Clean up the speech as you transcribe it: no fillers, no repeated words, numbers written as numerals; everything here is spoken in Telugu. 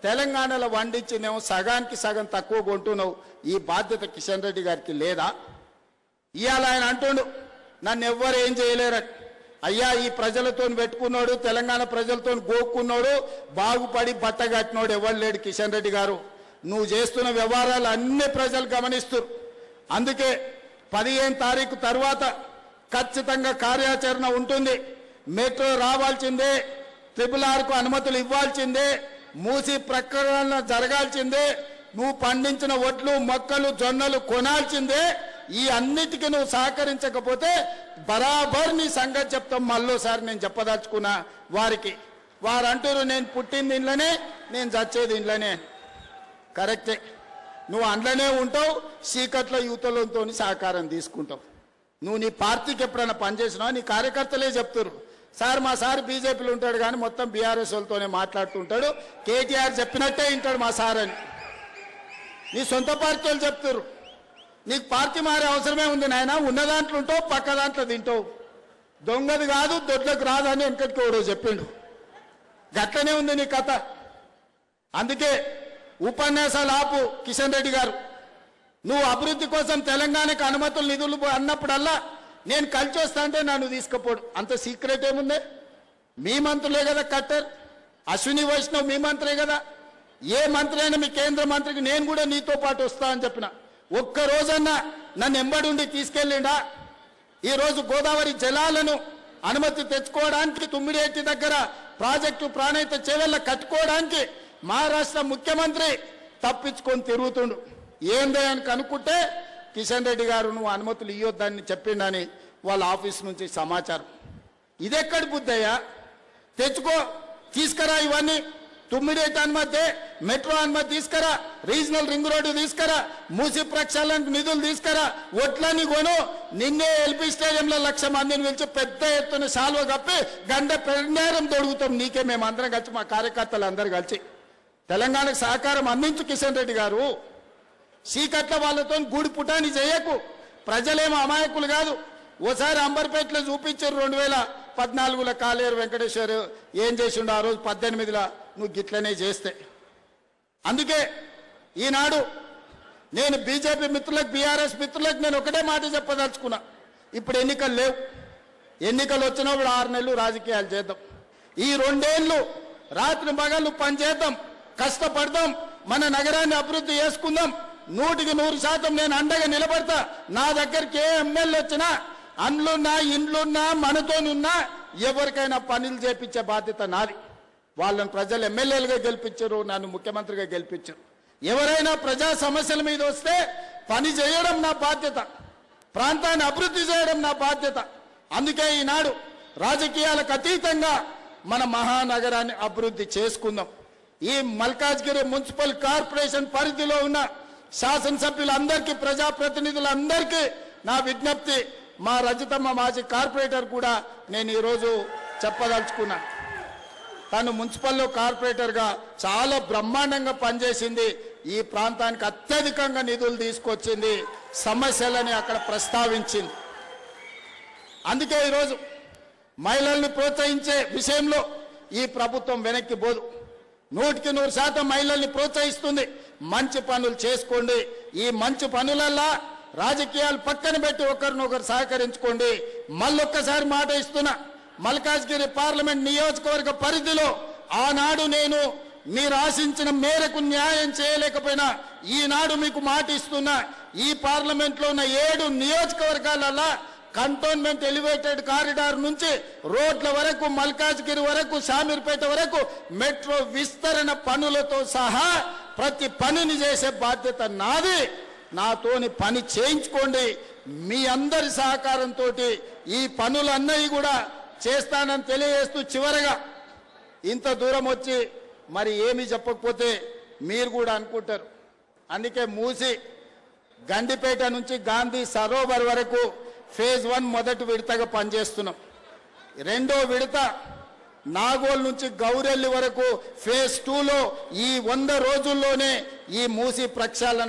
తెలంగాణలో వండించినేమో సగానికి సగం తక్కువ కొంటున్నావు. ఈ బాధ్యత కిషన్ రెడ్డి గారికి లేదా? ఇవాళ ఆయన అంటుండు నన్ను ఎవ్వరు ఏం చేయలేరని. అయ్యా, ఈ ప్రజలతో పెట్టుకున్నాడు, తెలంగాణ ప్రజలతో గోక్కున్నాడు, బాగుపడి బట్ట కట్టినోడు ఎవరు లేడు కిషన్ రెడ్డి గారు. నువ్వు చేస్తున్న వ్యవహారాలు అన్ని ప్రజలు గమనిస్తారు. అందుకే 15 తారీఖు తర్వాత ఖచ్చితంగా కార్యాచరణ ఉంటుంది. మెట్రో రావాల్సిందే, RRRకు అనుమతులు ఇవ్వాల్సిందే, మూసి ప్రకటన జరగాల్సిందే, నువ్వు పండించిన వడ్లు మొక్కలు జొన్నలు కొనాల్సిందే. ఈ అన్నిటికీ నువ్వు సహకరించకపోతే బరాబర్ నీ సంగతి చెప్తాం. మళ్ళోసారి నేను చెప్పదలుచుకున్నా వారికి. వారు అంటారు నేను పుట్టింది ఇంట్లోనే, నేను చచ్చేది ఇంట్లోనే. కరెక్టే, నువ్వు అందులోనే ఉంటావు, చీకట్లో యువతలతో సహకారం తీసుకుంటావు. నువ్వు నీ పార్టీకి ఎప్పుడైనా పనిచేసినావు, నీ కార్యకర్తలే చెప్తారు సార్ మా సార్ బీజేపీలో ఉంటాడు కానీ మొత్తం బీఆర్ఎస్ వాళ్ళతోనే మాట్లాడుతుంటాడు, కేటీఆర్ చెప్పినట్టే వింటాడు మా సార్ అని నీ సొంత పార్టీ వాళ్ళు చెప్తారు. నీకు పార్టీ మారే అవసరమే ఉంది నాయన, ఉన్న దాంట్లో ఉంటావు, పక్క దాంట్లో తింటావు. దొంగది కాదు దొడ్లకు రాదని వెనకటికి ఎవడో చెప్పిండు. గట్లనే ఉంది నీ కథ. అందుకే ఉపన్యాసాలు ఆపు కిషన్ రెడ్డి గారు. నువ్వు అభివృద్ధి కోసం తెలంగాణకు అనుమతులు నిధులు అన్నప్పుడల్లా నేను కలిసి వస్తా అంటే నన్ను తీసుకుపోడు. అంత సీక్రెట్ ఏముంది? మీ మంత్రులే కదా కట్టర్, అశ్విని వైష్ణవ్ మీ మంత్రే కదా. ఏ మంత్రి అయినా మీ కేంద్ర మంత్రికి నేను కూడా నీతో పాటు వస్తా అని చెప్పిన. ఒక్క రోజన్నా నన్ను ఎంబడి తీసుకెళ్ళిండా? ఈరోజు గోదావరి జలాలను అనుమతి తెచ్చుకోవడానికి తుమ్మిడిఎట్టి దగ్గర ప్రాజెక్టు ప్రాణహిత చేవెళ్ళ కట్టుకోవడానికి మహారాష్ట్ర ముఖ్యమంత్రి తప్పించుకొని తిరుగుతుండు. ఏందే అని కనుక్కుంటే కిషన్ రెడ్డి గారు నువ్వు అనుమతులు ఇవ్వద్దని చెప్పిండని వాళ్ళ ఆఫీస్ నుంచి సమాచారం. ఇదెక్కడి బుద్ధయ్యా? తెచ్చుకో, తీసుకురా ఇవన్నీ. తుమ్మిడిఎట్టి అనుమతి, మెట్రో అనుమతి తీసుకురా, రీజనల్ రింగ్ రోడ్డు తీసుకురా, మూసి ప్రక్షాళనకు నిధులు తీసుకురా, ఒట్లని కొను. నిన్నే ఎల్పీ స్టేడియంలో 1,00,000 మందిని పిలిచి పెద్ద ఎత్తున శాల్వ కప్పి గంట పెండారం తొడుగుతాం నీకే. మేము అందరం కలిసి మా కార్యకర్తలు అందరూ కలిసి తెలంగాణకు సహకారం అందించు కిషన్ రెడ్డి గారు. చీకట్ల వాళ్ళతో గూడి పుటాని చేయకు. ప్రజలేమో అమాయకులు కాదు. ఓసారి అంబర్పేటలో చూపించారు 2014లో కాలేరు వెంకటేశ్వర్ ఏం చేసిండు ఆ రోజు 18లో నువ్వు గిట్లనే చేస్తే. అందుకే ఈనాడు నేను బీజేపీ మిత్రులకు బీఆర్ఎస్ మిత్రులకు నేను ఒకటే మాట చెప్పదలుచుకున్నా. ఇప్పుడు ఎన్నికలు లేవు, ఎన్నికలు వచ్చినప్పుడు 6 నెలలు రాజకీయాలు చేద్దాం. ఈ 2 ఏళ్ళు రాత్రి పగళ్ళు పనిచేద్దాం, కష్టపడదాం, మన నగరాన్ని అభివృద్ధి చేసుకుందాం. 100% నేను అండగా నిలబడతా. నా దగ్గరికి ఏ ఎమ్మెల్యే వచ్చినా అండ్లున్నా ఇండ్లున్నా మనతోనున్నా ఎవరికైనా పనులు చేపించే బాధ్యత నాది. వాళ్ళని ప్రజలు ఎమ్మెల్యేలుగా గెలిపించారు, నన్ను ముఖ్యమంత్రిగా గెలిపించారు. ఎవరైనా ప్రజా సమస్యల మీద వస్తే పని చేయడం నా బాధ్యత, ప్రాంతాన్ని అభివృద్ధి చేయడం నా బాధ్యత. అందుకే ఈనాడు రాజకీయాలకు అతీతంగా మన మహానగరాన్ని అభివృద్ధి చేసుకుందాం. ఈ మల్కాజ్గిరి మున్సిపల్ కార్పొరేషన్ పరిధిలో ఉన్న శాసనసభ్యులందరికీ ప్రజాప్రతినిధులందరికీ నా విజ్ఞప్తి, మా రజితమ్మ మాజీ కార్పొరేటర్ కూడా నేను ఈరోజు చెప్పదలుచుకున్నా. తను మున్సిపల్లో కార్పొరేటర్గా చాలా బ్రహ్మాండంగా పనిచేసింది. ఈ ప్రాంతానికి అత్యధికంగా నిధులు తీసుకొచ్చింది, సమస్యలని అక్కడ ప్రస్తావించింది. అందుకే ఈరోజు మహిళల్ని ప్రోత్సహించే విషయంలో ఈ ప్రభుత్వం వెనక్కి పోదు. 100% మహిళల్ని ప్రోత్సహిస్తుంది. మంచి పనులు చేసుకోండి. ఈ మంచి పనులల్లా రాజకీయాలు పక్కన పెట్టి ఒకరినొకరు సహకరించుకోండి. మళ్ళొక్కసారి మాట ఇస్తున్నా, మల్కాజ్గిరి పార్లమెంట్ నియోజకవర్గ పరిధిలో ఆనాడు నేను మీరు ఆశించిన మేరకు న్యాయం చేయలేకపోయినా ఈనాడు మీకు మాట ఇస్తున్నా. ఈ పార్లమెంట్లో ఉన్న 7 నియోజకవర్గాలలో కంటోన్మెంట్ ఎలివేటెడ్ కారిడార్ నుంచి రోడ్ల వరకు, మల్కాజ్గిరి వరకు, షామీర్పేట వరకు మెట్రో విస్తరణ పనులతో సహా ప్రతి పనిని చేసే బాధ్యత నాది. నాతోని పని చేయించుకోండి. మీ అందరి సహకారంతో ఈ పనులన్నీ కూడా చేస్తానని తెలియజేస్తూ చివరగా ఇంత దూరం వచ్చి మరి ఏమీ చెప్పకపోతే మీరు కూడా అనుకుంటారు. అందుకే మూసి గండిపేట నుంచి గాంధీ సరోవర్ వరకు ఫేజ్ 1 మొదటి విడతగా పనిచేస్తున్నాం. 2వ విడత నాగోల్ నుంచి గౌరెల్లి వరకు ఫేజ్ 2లో ఈ 100 రోజుల్లోనే ఈ మూసి ప్రక్షాళన